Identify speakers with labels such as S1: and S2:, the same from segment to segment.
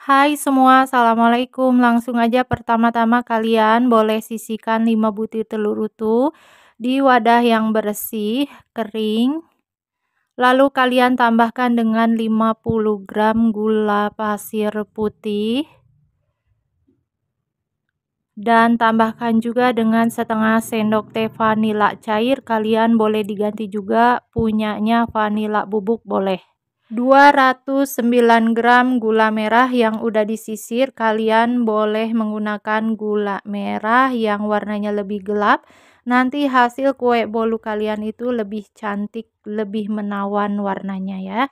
S1: Hai semua, assalamualaikum. Langsung aja pertama-tama kalian boleh sisihkan 5 butir telur utuh di wadah yang bersih, kering. Lalu kalian tambahkan dengan 50 gram gula pasir putih. Dan tambahkan juga dengan setengah sendok teh vanila cair. Kalian boleh diganti juga punyanya vanila bubuk boleh. 209 gram gula merah yang udah disisir. Kalian boleh menggunakan gula merah yang warnanya lebih gelap. Nanti hasil kue bolu kalian itu lebih cantik, lebih menawan warnanya ya.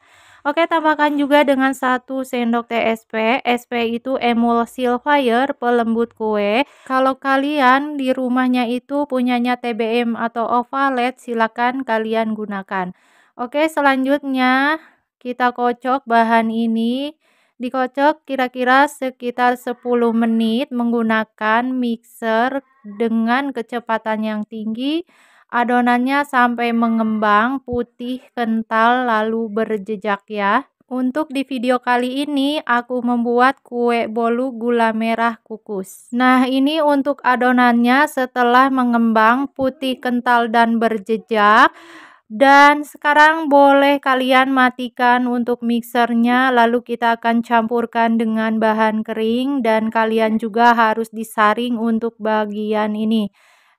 S1: Oke, tambahkan juga dengan 1 sendok teh SP. SP itu emulsifier pelembut kue. Kalau kalian di rumahnya itu punyanya TBM atau Ovalet, silakan kalian gunakan. Oke, selanjutnya kita kocok bahan ini. Dikocok kira-kira sekitar 10 menit menggunakan mixer dengan kecepatan yang tinggi. Adonannya sampai mengembang putih kental lalu berjejak ya. Untuk di video kali ini aku membuat kue bolu gula merah kukus. Nah, ini untuk adonannya setelah mengembang putih kental dan berjejak. Dan sekarang boleh kalian matikan untuk mixernya, lalu kita akan campurkan dengan bahan kering dan kalian juga harus disaring untuk bagian ini.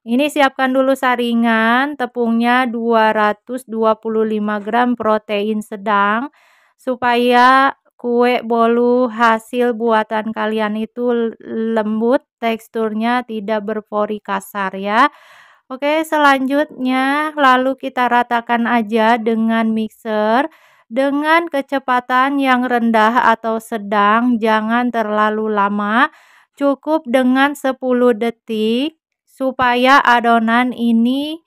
S1: Ini siapkan dulu saringan, tepungnya 225 gram protein sedang supaya kue bolu hasil buatan kalian itu lembut, teksturnya tidak berpori kasar ya. Oke, selanjutnya lalu kita ratakan aja dengan mixer dengan kecepatan yang rendah atau sedang, jangan terlalu lama. Cukup dengan 10 detik supaya adonan ini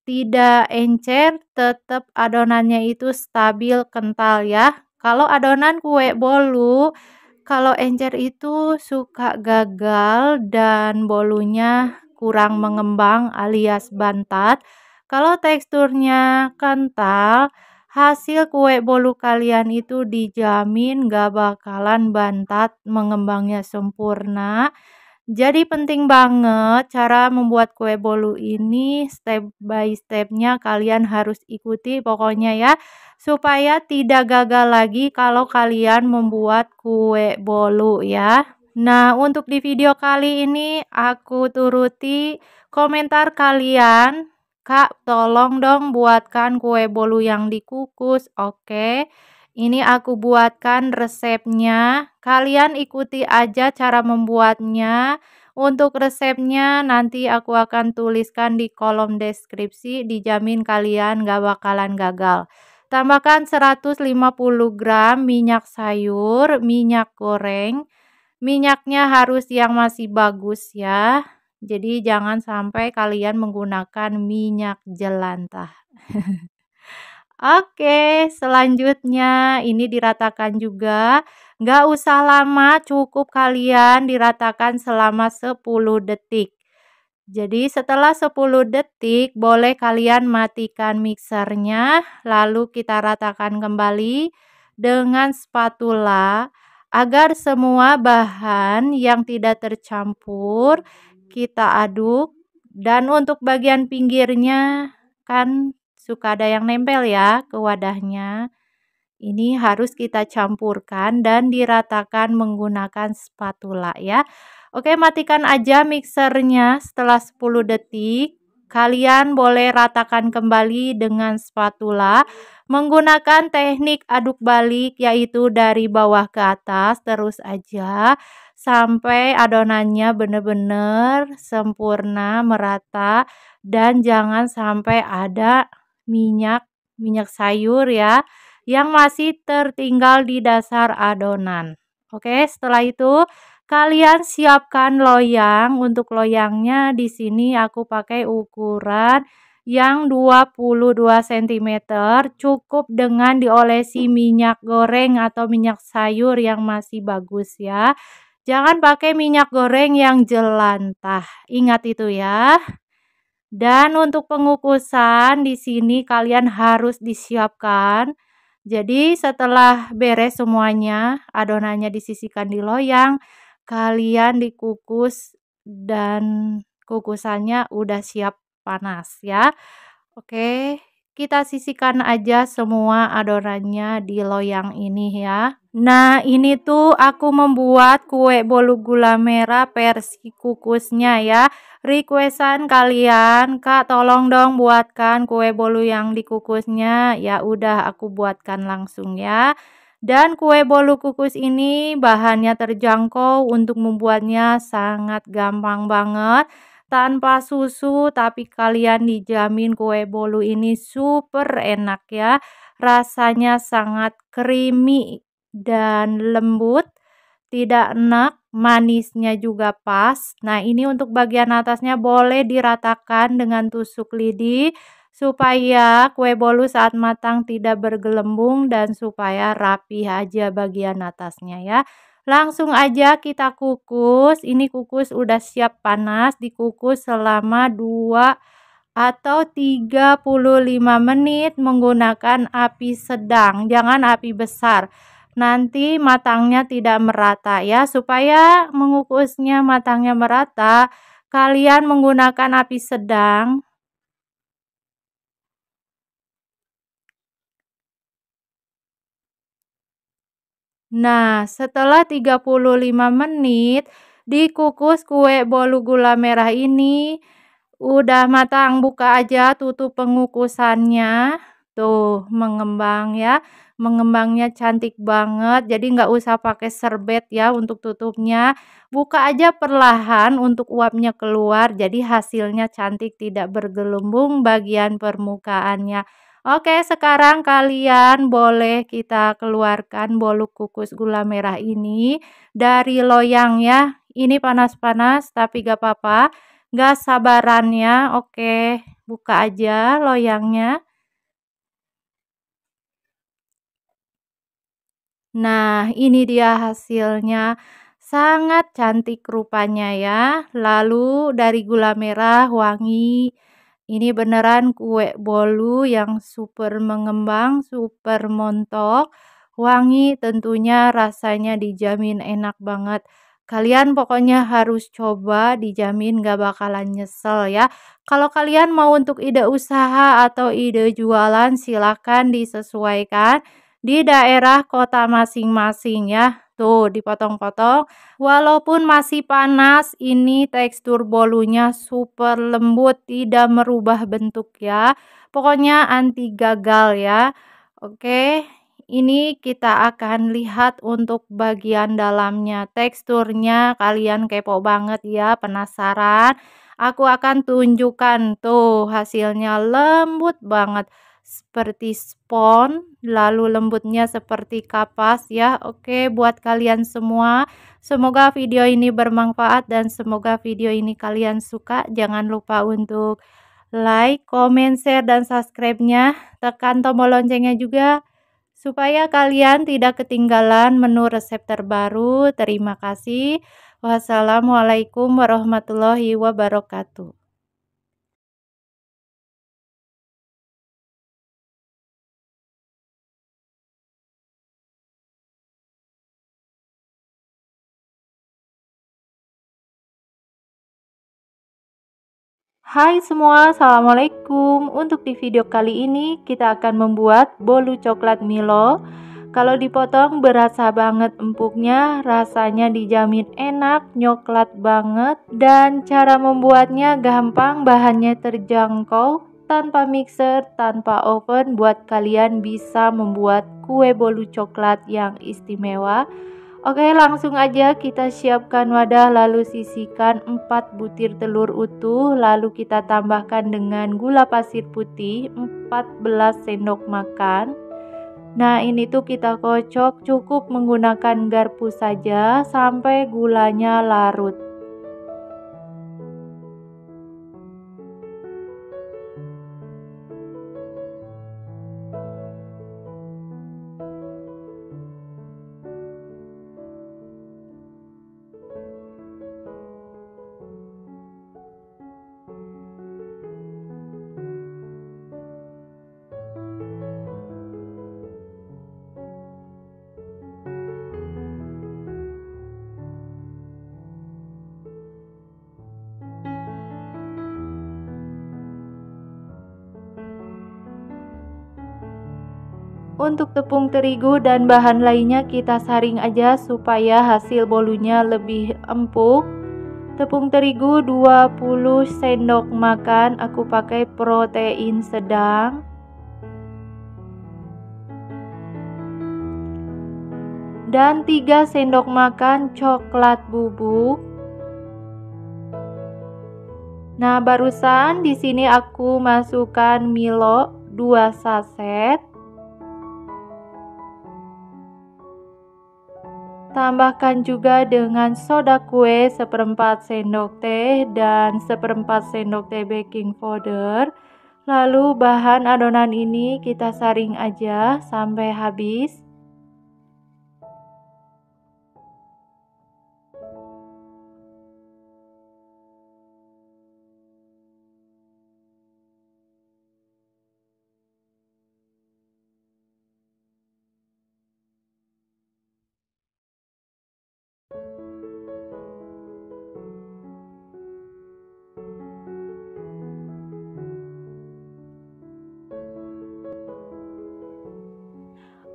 S1: tidak encer, tetap adonannya itu stabil kental ya. Kalau adonan kue bolu, kalau encer itu suka gagal dan bolunya kurang mengembang alias bantat. Kalau teksturnya kental, hasil kue bolu kalian itu dijamin gak bakalan bantat, mengembangnya sempurna. Jadi penting banget cara membuat kue bolu ini, step by stepnya kalian harus ikuti pokoknya ya, supaya tidak gagal lagi kalau kalian membuat kue bolu ya. Nah, untuk di video kali ini aku turuti komentar kalian. Kak, tolong dong buatkan kue bolu yang dikukus. Oke. Ini aku buatkan resepnya. Kalian ikuti aja cara membuatnya. Untuk resepnya nanti aku akan tuliskan di kolom deskripsi. Dijamin kalian gak bakalan gagal. Tambahkan 150 gram minyak sayur, minyak goreng. Minyaknya harus yang masih bagus ya. Jadi jangan sampai kalian menggunakan minyak jelantah. Oke, selanjutnya ini diratakan juga. Nggak usah lama, cukup kalian diratakan selama 10 detik. Jadi setelah 10 detik boleh kalian matikan mixernya, lalu kita ratakan kembali dengan spatula agar semua bahan yang tidak tercampur kita aduk. Dan untuk bagian pinggirnya kan suka ada yang nempel ya ke wadahnya. Ini harus kita campurkan dan diratakan menggunakan spatula ya. Oke, matikan aja mixernya setelah 10 detik. Kalian boleh ratakan kembali dengan spatula menggunakan teknik aduk balik, yaitu dari bawah ke atas terus aja sampai adonannya benar-benar sempurna merata dan jangan sampai ada minyak sayur ya yang masih tertinggal di dasar adonan. Oke, setelah itu kalian siapkan loyang. Untuk loyangnya di sini aku pakai ukuran yang 22 cm. Cukup dengan diolesi minyak goreng atau minyak sayur yang masih bagus ya. Jangan pakai minyak goreng yang jelantah. Ingat itu ya. Dan untuk pengukusan di sini kalian harus disiapkan Jadi setelah beres semuanya, adonannya disisihkan di loyang, kalian dikukus dan kukusannya udah siap panas ya. Oke, kita sisihkan aja semua adonannya di loyang ini ya. Nah, ini tuh aku membuat kue bolu gula merah versi kukusnya ya. Requestan kalian, Kak, tolong dong buatkan kue bolu yang dikukusnya. Ya udah aku buatkan langsung ya. Dan kue bolu kukus ini bahannya terjangkau, untuk membuatnya sangat gampang banget. Tanpa susu, tapi kalian dijamin kue bolu ini super enak ya. Rasanya sangat creamy dan lembut, tidak enak, manisnya juga pas. Nah, ini untuk bagian atasnya boleh diratakan dengan tusuk lidi supaya kue bolu saat matang tidak bergelembung dan supaya rapi aja bagian atasnya ya. Langsung aja kita kukus. Ini kukus udah siap panas, dikukus selama 2 atau 35 menit menggunakan api sedang, jangan api besar. Nanti matangnya tidak merata ya. Supaya mengukusnya matangnya merata, kalian menggunakan api sedang. Nah, setelah 35 menit dikukus, kue bolu gula merah ini udah matang. Buka aja tutup pengukusannya. Tuh, mengembang ya. Mengembangnya cantik banget. Jadi nggak usah pakai serbet ya untuk tutupnya. Buka aja perlahan untuk uapnya keluar. Jadi hasilnya cantik, tidak bergelembung bagian permukaannya. Oke, sekarang kalian boleh kita keluarkan bolu kukus gula merah ini dari loyang ya. Ini panas-panas tapi gak apa-apa. Gak sabaran ya. Oke, buka aja loyangnya. Nah, ini dia hasilnya. Sangat cantik rupanya ya. Lalu dari gula merah wangi. Ini beneran kue bolu yang super mengembang, super montok. Wangi, tentunya rasanya dijamin enak banget. Kalian pokoknya harus coba, dijamin gak bakalan nyesel ya. Kalau kalian mau untuk ide usaha atau ide jualan, silahkan disesuaikan di daerah kota masing-masing ya. Tuh, dipotong-potong. Walaupun masih panas, ini tekstur bolunya super lembut, tidak merubah bentuk ya. Pokoknya anti gagal ya. Oke, ini kita akan lihat untuk bagian dalamnya. Teksturnya kalian kepo banget ya, penasaran? Aku akan tunjukkan tuh hasilnya, lembut banget seperti spons, lalu lembutnya seperti kapas ya. Oke, buat kalian semua, semoga video ini bermanfaat dan semoga video ini kalian suka. Jangan lupa untuk like, comment, share, dan subscribe-nya. Tekan tombol loncengnya juga supaya kalian tidak ketinggalan menu resep terbaru. Terima kasih. Wassalamualaikum warahmatullahi wabarakatuh. Hai semua, assalamualaikum. Untuk di video kali ini kita akan membuat bolu coklat Milo. Kalau dipotong berasa banget empuknya, rasanya dijamin enak, nyoklat banget. Dan cara membuatnya gampang, bahannya terjangkau, tanpa mixer, tanpa oven. Buat kalian bisa membuat kue bolu coklat yang istimewa. Oke, langsung aja kita siapkan wadah, lalu sisihkan 4 butir telur utuh, lalu kita tambahkan dengan gula pasir putih 14 sendok makan. Nah, ini tuh kita kocok, cukup menggunakan garpu saja sampai gulanya larut. Untuk tepung terigu dan bahan lainnya kita saring aja supaya hasil bolunya lebih empuk. Tepung terigu 20 sendok makan, aku pakai protein sedang. Dan 3 sendok makan coklat bubuk. Nah, barusan di sini aku masukkan Milo 2 saset. Tambahkan juga dengan soda kue 1/4 sendok teh dan 1/4 sendok teh baking powder. Lalu bahan adonan ini kita saring aja sampai habis.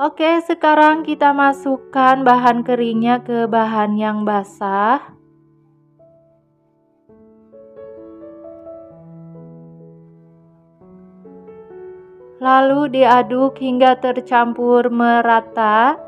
S1: Oke, sekarang kita masukkan bahan keringnya ke bahan yang basah. Lalu diaduk hingga tercampur merata.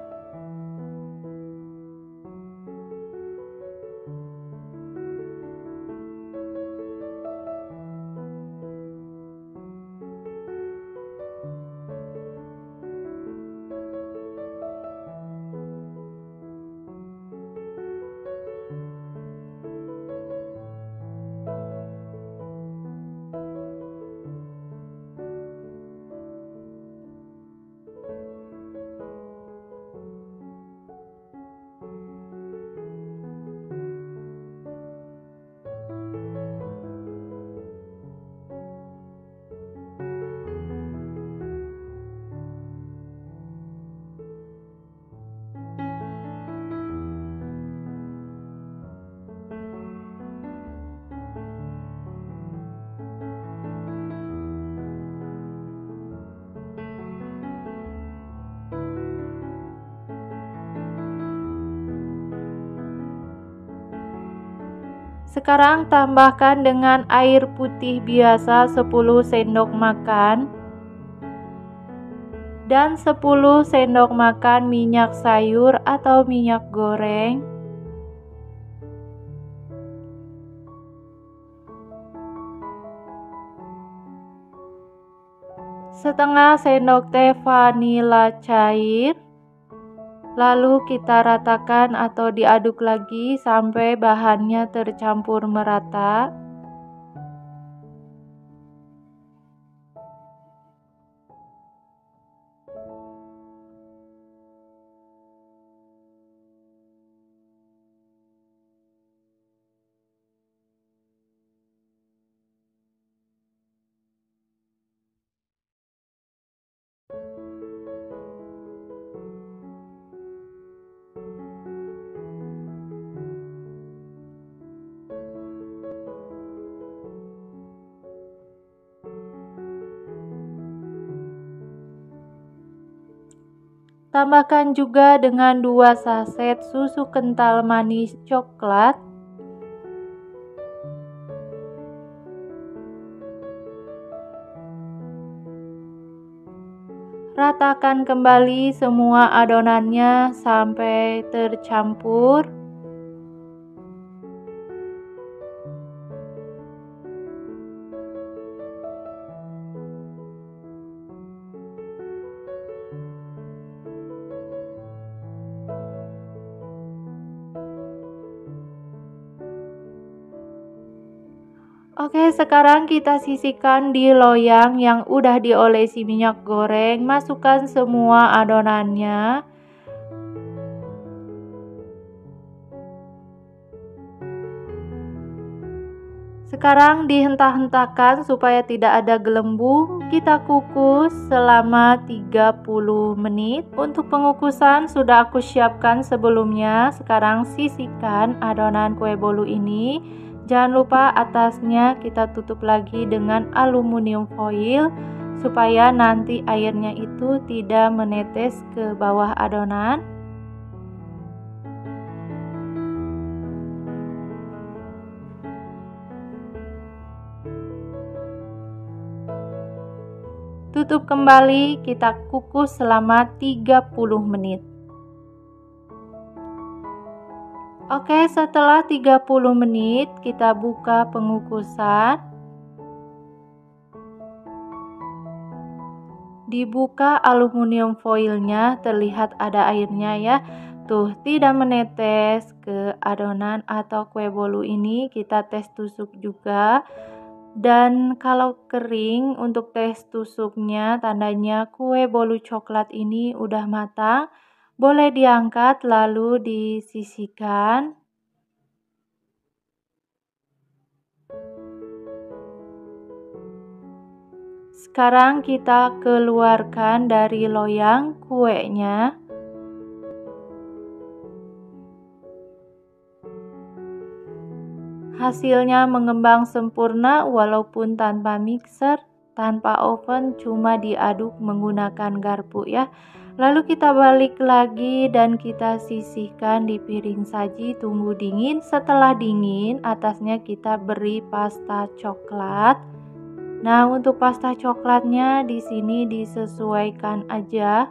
S1: Sekarang tambahkan dengan air putih biasa 10 sendok makan dan 10 sendok makan minyak sayur atau minyak goreng. Setengah sendok teh vanila cair. Lalu kita ratakan atau diaduk lagi sampai bahannya tercampur merata. Tambahkan juga dengan 2 saset susu kental manis coklat. Ratakan kembali semua adonannya sampai tercampur. Oke, sekarang kita sisihkan di loyang yang udah diolesi minyak goreng. Masukkan semua adonannya. Sekarang dihentak-hentakan supaya tidak ada gelembung. Kita kukus selama 30 menit. Untuk pengukusan sudah aku siapkan sebelumnya. Sekarang sisihkan adonan kue bolu ini. Jangan lupa atasnya kita tutup lagi dengan aluminium foil. supaya nanti airnya itu tidak menetes ke bawah adonan. Tutup kembali, kita kukus selama 30 menit. Oke, setelah 30 menit kita buka pengukusan. Dibuka aluminium foilnya, terlihat ada airnya ya. Tuh, tidak menetes ke adonan atau kue bolu ini. Kita tes tusuk juga. Dan kalau kering, untuk tes tusuknya tandanya kue bolu coklat ini udah matang. Boleh diangkat lalu disisihkan. Sekarang kita keluarkan dari loyang kuenya. Hasilnya mengembang sempurna walaupun tanpa mixer, tanpa oven, cuma diaduk menggunakan garpu ya. Lalu kita balik lagi dan kita sisihkan di piring saji, tunggu dingin. Setelah dingin, atasnya kita beri pasta coklat. Nah, untuk pasta coklatnya di sini disesuaikan aja.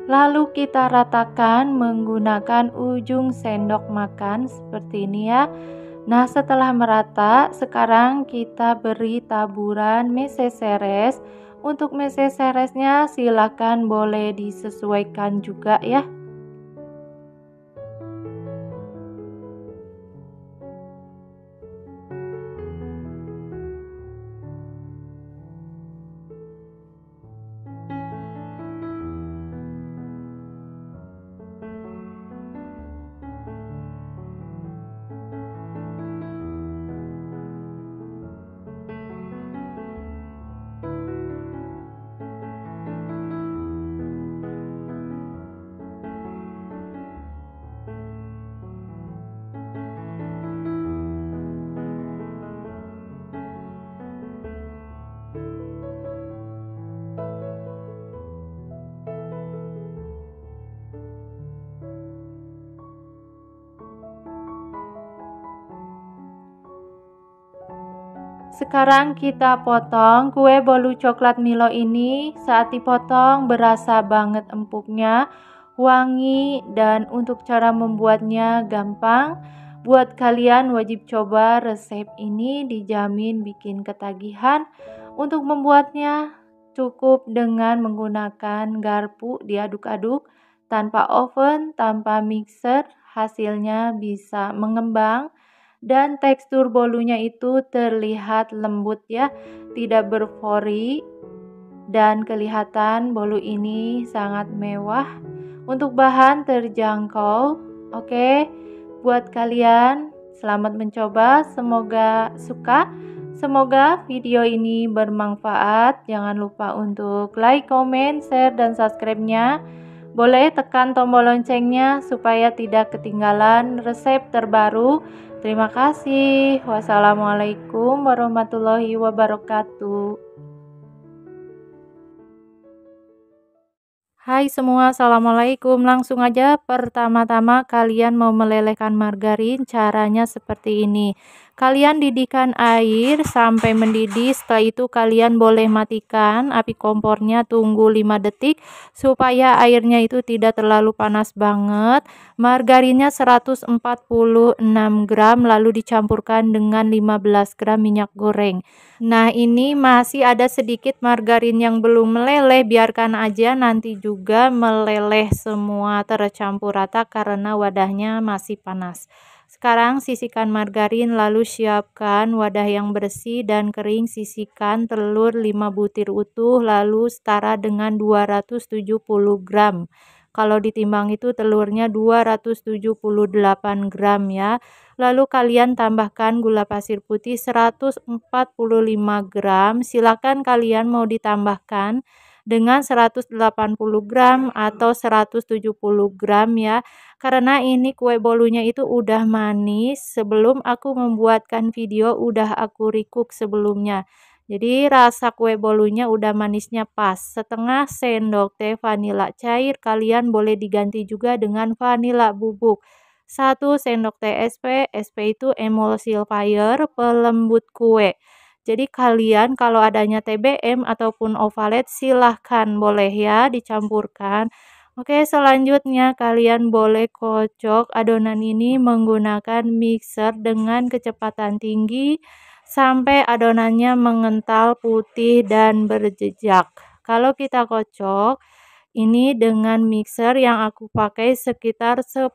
S1: Lalu kita ratakan menggunakan ujung sendok makan seperti ini ya. Nah, setelah merata, sekarang kita beri taburan meseseres. Untuk meseseresnya silakan boleh disesuaikan juga ya. Sekarang kita potong kue bolu coklat Milo ini. Saat dipotong berasa banget empuknya, wangi, dan untuk cara membuatnya gampang. Buat kalian wajib coba resep ini, dijamin bikin ketagihan. Untuk membuatnya cukup dengan menggunakan garpu diaduk-aduk tanpa oven, tanpa mixer, hasilnya bisa mengembang. Dan tekstur bolunya itu terlihat lembut ya, tidak berpori, dan kelihatan bolu ini sangat mewah. Untuk bahan terjangkau. Oke, buat kalian selamat mencoba, semoga suka. Semoga video ini bermanfaat. Jangan lupa untuk like, comment, share, dan subscribe-nya. Boleh tekan tombol loncengnya supaya tidak ketinggalan resep terbaru. Terima kasih. Wassalamualaikum warahmatullahi wabarakatuh. Hai semua, assalamualaikum. Langsung aja, pertama-tama kalian mau melelehkan margarin, caranya seperti ini. Kalian didihkan air sampai mendidih. Setelah itu kalian boleh matikan api kompornya, tunggu 5 detik supaya airnya itu tidak terlalu panas banget. Margarinnya 146 gram, lalu dicampurkan dengan 15 gram minyak goreng. Nah, ini masih ada sedikit margarin yang belum meleleh, biarkan aja, nanti juga meleleh semua tercampur rata karena wadahnya masih panas. Sekarang sisihkan margarin, lalu siapkan wadah yang bersih dan kering. Sisihkan telur 5 butir utuh, lalu setara dengan 270 gram. Kalau ditimbang itu telurnya 278 gram ya. Lalu kalian tambahkan gula pasir putih 145 gram. Silakan kalian mau ditambahkan dengan 180 gram atau 170 gram ya. Karena ini kue bolunya itu udah manis, sebelum aku membuatkan video udah aku recook sebelumnya. Jadi rasa kue bolunya udah manisnya pas. Setengah sendok teh vanila cair, kalian boleh diganti juga dengan vanila bubuk. 1 sendok teh SP, SP itu emulsifier pelembut kue. Jadi kalian kalau adanya TBM ataupun ovalet silahkan boleh ya dicampurkan. Oke, selanjutnya kalian boleh kocok adonan ini menggunakan mixer dengan kecepatan tinggi sampai adonannya mengental putih dan berjejak. Kalau kita kocok ini dengan mixer yang aku pakai sekitar 10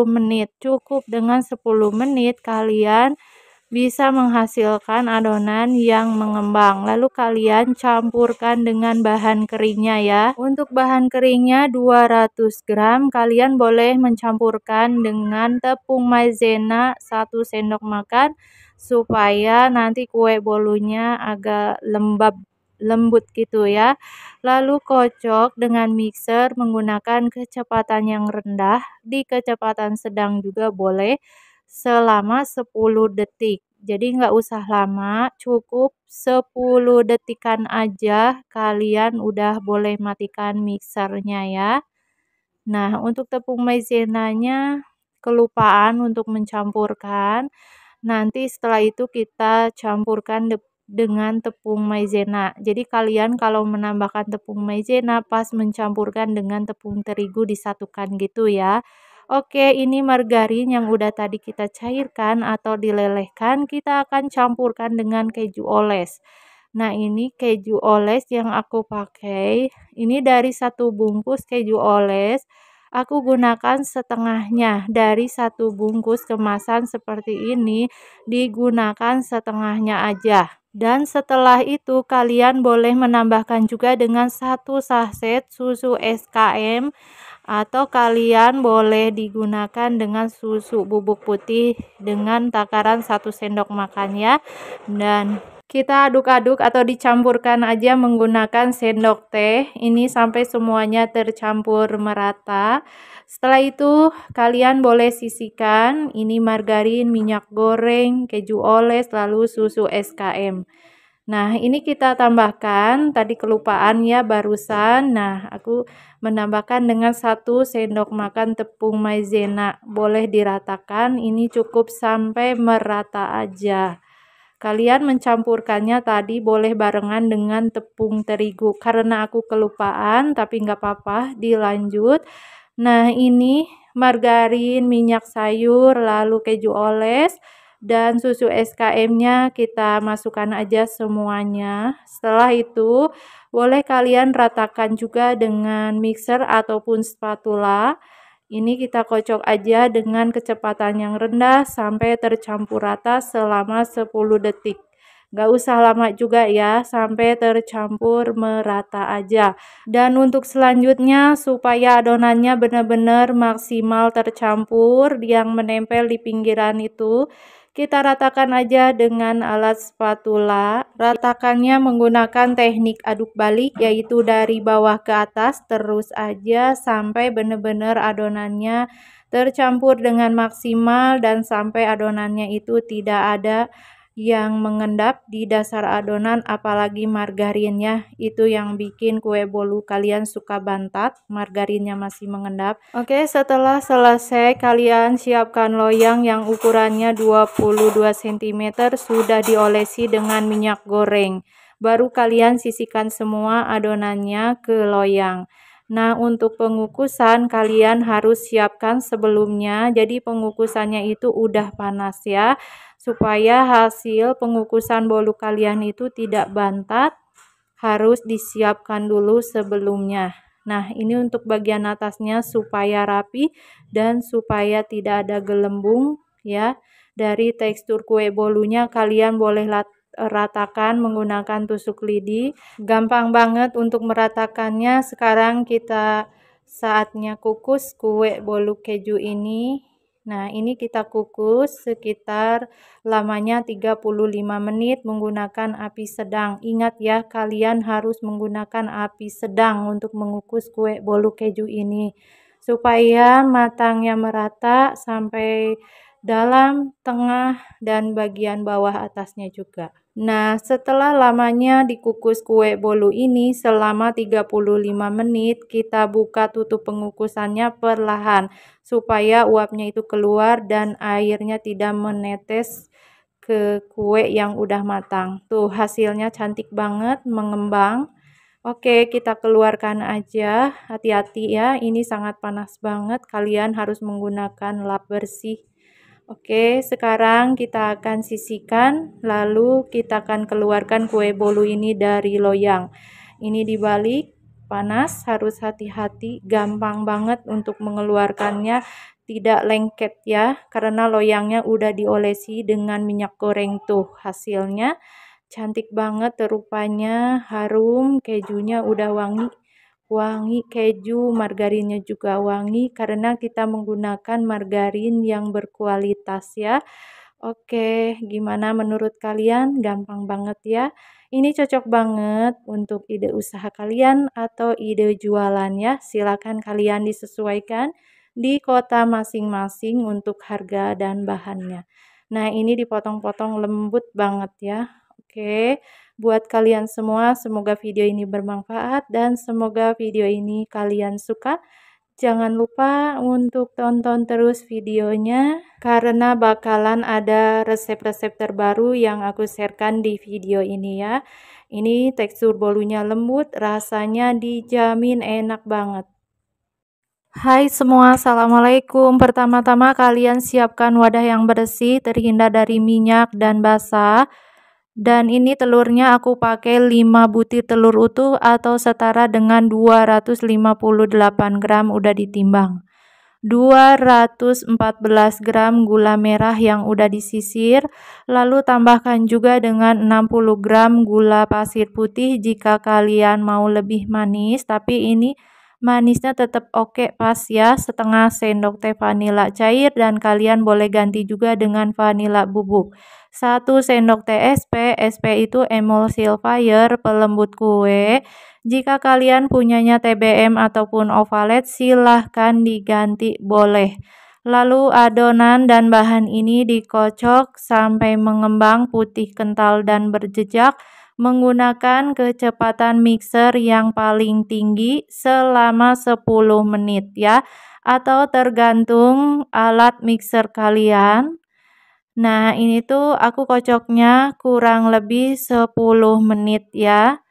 S1: menit. Cukup dengan 10 menit kalian bisa menghasilkan adonan yang mengembang. Lalu kalian campurkan dengan bahan keringnya ya. Untuk bahan keringnya 200 gram, kalian boleh mencampurkan dengan tepung maizena 1 sendok makan supaya nanti kue bolunya agak lembut gitu ya. Lalu kocok dengan mixer menggunakan kecepatan yang rendah, di kecepatan sedang juga boleh selama 10 detik. Jadi nggak usah lama, cukup 10 detikan aja kalian udah boleh matikan mixernya ya. Nah, untuk tepung maizenanya kelupaan untuk mencampurkan. Nanti setelah itu kita campurkan dengan tepung maizena. Jadi kalian kalau menambahkan tepung maizena pas mencampurkan dengan tepung terigu disatukan gitu ya. Oke, ini margarin yang udah tadi kita cairkan atau dilelehkan, kita akan campurkan dengan keju oles. Nah, ini keju oles yang aku pakai. Ini dari 1 bungkus keju oles. Aku gunakan setengahnya dari 1 bungkus kemasan seperti ini, digunakan setengahnya aja. Dan setelah itu kalian boleh menambahkan juga dengan 1 saset susu SKM atau kalian boleh digunakan dengan susu bubuk putih dengan takaran 1 sendok makan ya. Dan kita aduk-aduk atau dicampurkan aja menggunakan sendok teh. Ini sampai semuanya tercampur merata. Setelah itu kalian boleh sisihkan ini margarin, minyak goreng, keju oles, lalu susu SKM. Nah, ini kita tambahkan, tadi kelupaan ya barusan. Nah, aku menambahkan dengan 1 sendok makan tepung maizena. Boleh diratakan, ini cukup sampai merata aja. Kalian mencampurkannya tadi boleh barengan dengan tepung terigu. Karena aku kelupaan, tapi nggak apa-apa, dilanjut. Nah, ini margarin, minyak sayur, lalu keju oles, dan susu SKM-nya kita masukkan aja semuanya. Setelah itu, boleh kalian ratakan juga dengan mixer ataupun spatula. Ini kita kocok aja dengan kecepatan yang rendah sampai tercampur rata selama 10 detik. Gak usah lama juga ya, sampai tercampur merata aja. Dan untuk selanjutnya supaya adonannya benar-benar maksimal tercampur yang menempel di pinggiran itu, kita ratakan aja dengan alat spatula. Ratakannya menggunakan teknik aduk balik, yaitu dari bawah ke atas terus aja sampai benar-benar adonannya tercampur dengan maksimal dan sampai adonannya itu tidak ada yang mengendap di dasar adonan, apalagi margarinnya itu yang bikin kue bolu kalian suka bantat, margarinnya masih mengendap. Oke, setelah selesai kalian siapkan loyang yang ukurannya 22 cm sudah diolesi dengan minyak goreng. Baru kalian sisihkan semua adonannya ke loyang. Nah, untuk pengukusan kalian harus siapkan sebelumnya. Jadi pengukusannya itu udah panas ya, supaya hasil pengukusan bolu kalian itu tidak bantat, harus disiapkan dulu sebelumnya. Nah, ini untuk bagian atasnya supaya rapi dan supaya tidak ada gelembung ya. Dari tekstur kue bolunya kalian boleh ratakan menggunakan tusuk lidi. Gampang banget untuk meratakannya. Sekarang kita saatnya kukus kue bolu keju ini. Nah, ini kita kukus sekitar lamanya 35 menit menggunakan api sedang. Ingat ya, kalian harus menggunakan api sedang untuk mengukus kue bolu keju ini. Supaya matangnya merata sampai dalam, tengah, dan bagian bawah atasnya juga. Nah, setelah lamanya dikukus kue bolu ini selama 35 menit, kita buka tutup pengukusannya perlahan supaya uapnya itu keluar dan airnya tidak menetes ke kue yang udah matang. Tuh, hasilnya cantik banget, mengembang. Oke, kita keluarkan aja. Hati-hati ya, ini sangat panas banget. Kalian harus menggunakan lap bersih. Oke, sekarang kita akan sisihkan, lalu kita akan keluarkan kue bolu ini dari loyang. Ini dibalik, panas, harus hati-hati, gampang banget untuk mengeluarkannya, tidak lengket ya, karena loyangnya udah diolesi dengan minyak goreng tuh. Hasilnya cantik banget rupanya, harum, kejunya udah wangi. Wangi keju, margarinnya juga wangi karena kita menggunakan margarin yang berkualitas ya. Oke, gimana menurut kalian? Gampang banget ya. Ini cocok banget untuk ide usaha kalian atau ide jualan ya. Silakan kalian disesuaikan di kota masing-masing untuk harga dan bahannya. Nah, ini dipotong-potong lembut banget ya. Oke. Buat kalian semua, semoga video ini bermanfaat dan semoga video ini kalian suka. Jangan lupa untuk tonton terus videonya karena bakalan ada resep-resep terbaru yang aku sharekan di video ini ya. Ini tekstur bolunya lembut, rasanya dijamin enak banget. Hai semua, assalamualaikum. Pertama-tama kalian siapkan wadah yang bersih, terhindar dari minyak dan basah. Dan ini telurnya aku pakai 5 butir telur utuh atau setara dengan 258 gram udah ditimbang. 214 gram gula merah yang udah disisir, lalu tambahkan juga dengan 60 gram gula pasir putih jika kalian mau lebih manis, tapi ini manisnya tetap oke pas ya, setengah sendok teh vanila cair dan kalian boleh ganti juga dengan vanila bubuk. 1 sendok teh SP, SP itu emulsifier pelembut kue. Jika kalian punyanya TBM ataupun ovalet silahkan diganti boleh. Lalu adonan dan bahan ini dikocok sampai mengembang putih kental dan berjejak menggunakan kecepatan mixer yang paling tinggi selama 10 menit ya, atau tergantung alat mixer kalian. Nah, ini tuh aku kocoknya kurang lebih 10 menit ya.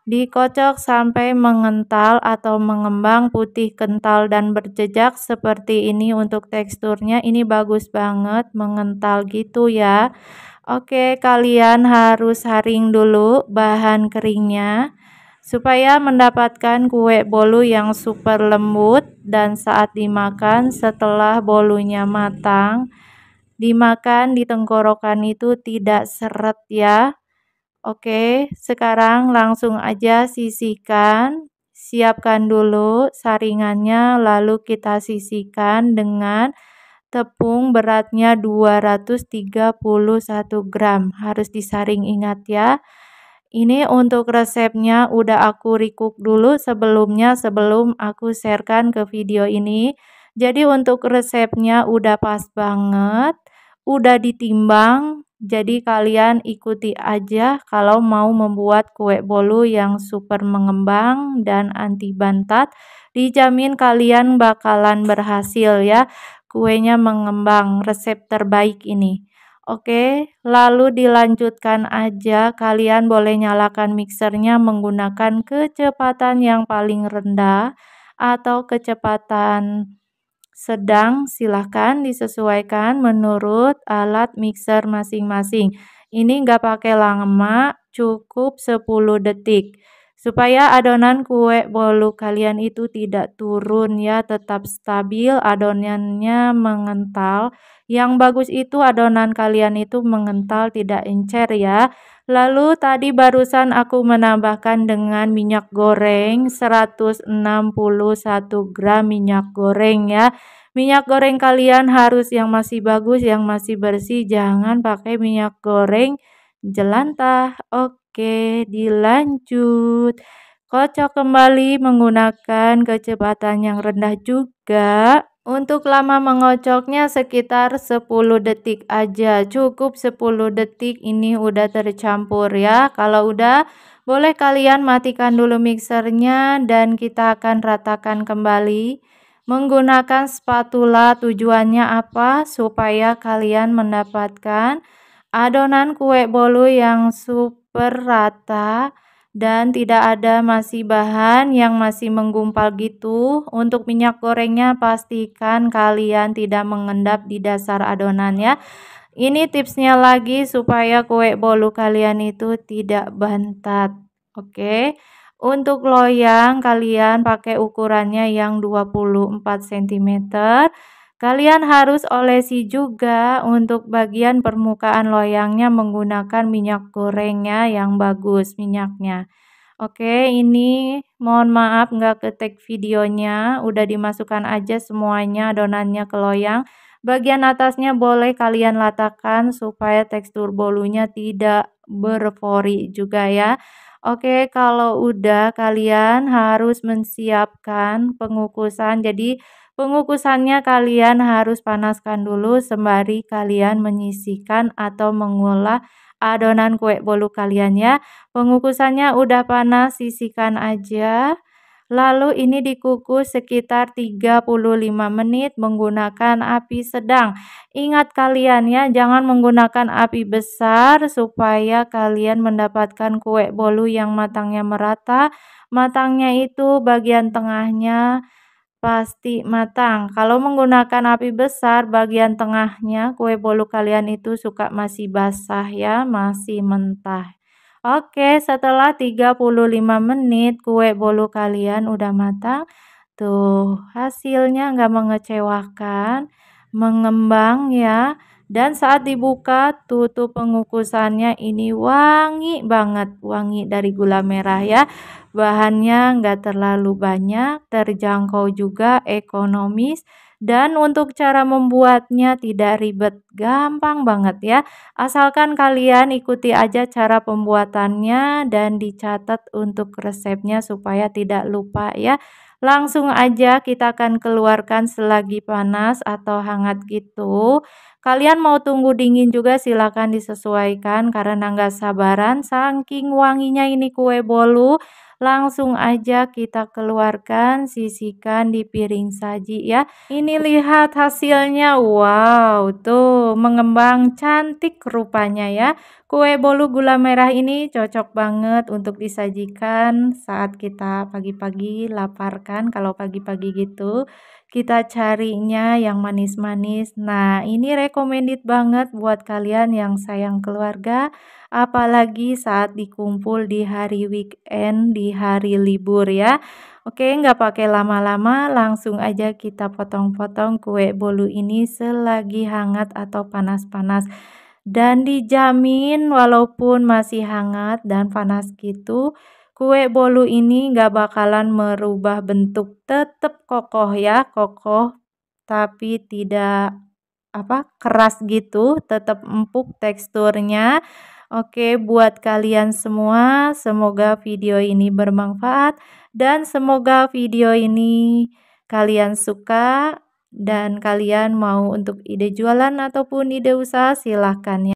S1: Dikocok sampai mengental atau mengembang putih kental dan berjejak seperti ini untuk teksturnya. Ini bagus banget, mengental gitu ya. Oke, kalian harus saring dulu bahan keringnya supaya mendapatkan kue bolu yang super lembut dan saat dimakan setelah bolunya matang, dimakan di tenggorokan itu tidak seret ya. Oke, sekarang langsung aja sisihkan. Siapkan dulu saringannya lalu kita sisihkan dengan tepung beratnya 231 gram. Harus disaring, ingat ya. Ini untuk resepnya udah aku recook dulu sebelumnya sebelum aku sharekan ke video ini. Jadi untuk resepnya udah pas banget, udah ditimbang. Jadi kalian ikuti aja kalau mau membuat kue bolu yang super mengembang dan anti bantat. Dijamin kalian bakalan berhasil ya. Kuenya mengembang, resep terbaik ini. Oke, lalu dilanjutkan aja. Kalian boleh nyalakan mixernya menggunakan kecepatan yang paling rendah atau kecepatan sedang, silahkan disesuaikan menurut alat mixer masing-masing. Ini nggak pakai lama, cukup 10 detik. Supaya adonan kue bolu kalian itu tidak turun ya, tetap stabil, adonannya mengental. Yang bagus itu adonan kalian itu mengental, tidak encer ya. Lalu tadi barusan aku menambahkan dengan minyak goreng 161 gram minyak goreng ya. Minyak goreng kalian harus yang masih bagus, yang masih bersih, jangan pakai minyak goreng jelantah. Oke, dilanjut. Kocok kembali menggunakan kecepatan yang rendah juga. Untuk lama mengocoknya sekitar 10 detik aja. Cukup 10 detik ini udah tercampur ya. Kalau udah, boleh kalian matikan dulu mixernya dan kita akan ratakan kembali. Menggunakan spatula tujuannya apa? Supaya kalian mendapatkan adonan kue bolu yang super rata dan tidak ada masih bahan yang masih menggumpal gitu. Untuk minyak gorengnya pastikan kalian tidak mengendap di dasar adonan ya. Ini tipsnya lagi supaya kue bolu kalian itu tidak bantat. Oke. Untuk loyang kalian pakai ukurannya yang 24 cm. Kalian harus olesi juga untuk bagian permukaan loyangnya menggunakan minyak gorengnya yang bagus minyaknya. Oke, ini mohon maaf nggak ketik videonya, udah dimasukkan aja semuanya adonannya ke loyang. Bagian atasnya boleh kalian ratakan supaya tekstur bolunya tidak berpori juga ya. Oke, kalau udah kalian harus menyiapkan pengukusan. Jadi pengukusannya kalian harus panaskan dulu sembari kalian menyisihkan atau mengolah adonan kue bolu kalian ya. Pengukusannya udah panas, sisihkan aja. Lalu ini dikukus sekitar 35 menit menggunakan api sedang. Ingat kalian ya, jangan menggunakan api besar supaya kalian mendapatkan kue bolu yang matangnya merata. Matangnya itu bagian tengahnya pasti matang. Kalau menggunakan api besar, bagian tengahnya kue bolu kalian itu suka masih basah ya, masih mentah. Oke, setelah 35 menit kue bolu kalian udah matang. Tuh, hasilnya nggak mengecewakan, mengembang ya. Dan saat dibuka, tutup pengukusannya ini wangi banget, wangi dari gula merah ya. Bahannya nggak terlalu banyak, terjangkau juga, ekonomis. Dan untuk cara membuatnya tidak ribet, gampang banget ya. Asalkan kalian ikuti aja cara pembuatannya dan dicatat untuk resepnya supaya tidak lupa ya. Langsung aja kita akan keluarkan selagi panas atau hangat gitu. Kalian mau tunggu dingin juga silakan disesuaikan karena nggak sabaran saking wanginya ini kue bolu. Langsung aja kita keluarkan, sisihkan di piring saji ya. Ini lihat hasilnya, wow, tuh mengembang cantik rupanya ya. Kue bolu gula merah ini cocok banget untuk disajikan saat kita pagi-pagi lapar kan, kalau pagi-pagi gitu. Kita carinya yang manis-manis. Nah, ini recommended banget buat kalian yang sayang keluarga, apalagi saat dikumpul di hari weekend, di hari libur ya. Oke, nggak pakai lama-lama, langsung aja kita potong-potong kue bolu ini selagi hangat atau panas-panas. Dan dijamin walaupun masih hangat dan panas gitu, kue bolu ini nggak bakalan merubah bentuk, tetap kokoh ya, kokoh tapi tidak keras gitu, tetap empuk teksturnya. Oke, buat kalian semua, semoga video ini bermanfaat dan semoga video ini kalian suka dan kalian mau untuk ide jualan ataupun ide usaha silahkan ya.